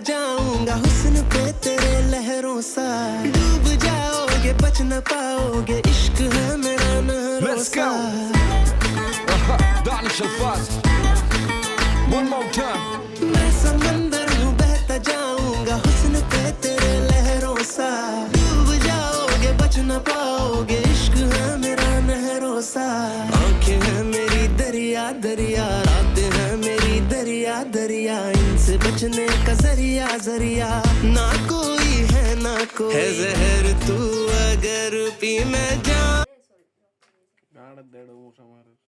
जाऊंगा हुस्न पे तेरे लहरों सा, डूब जाओगे बच न पाओगे, इश्क है मेरा नहरों सा। One more time. मैं समंदर हूँ बहता जाऊंगा हुस्न पे तेरे लहरों सा, डूब जाओगे बच न पाओगे, इश्क है मेरा नहरों सा। आंखें हैं मेरी दरिया दरिया, रातें हैं मेरी दरिया दरिया, इनसे बचने का जरिया जरिया ना कोई है ना कोई है। जहर तू अगर पी मैं जा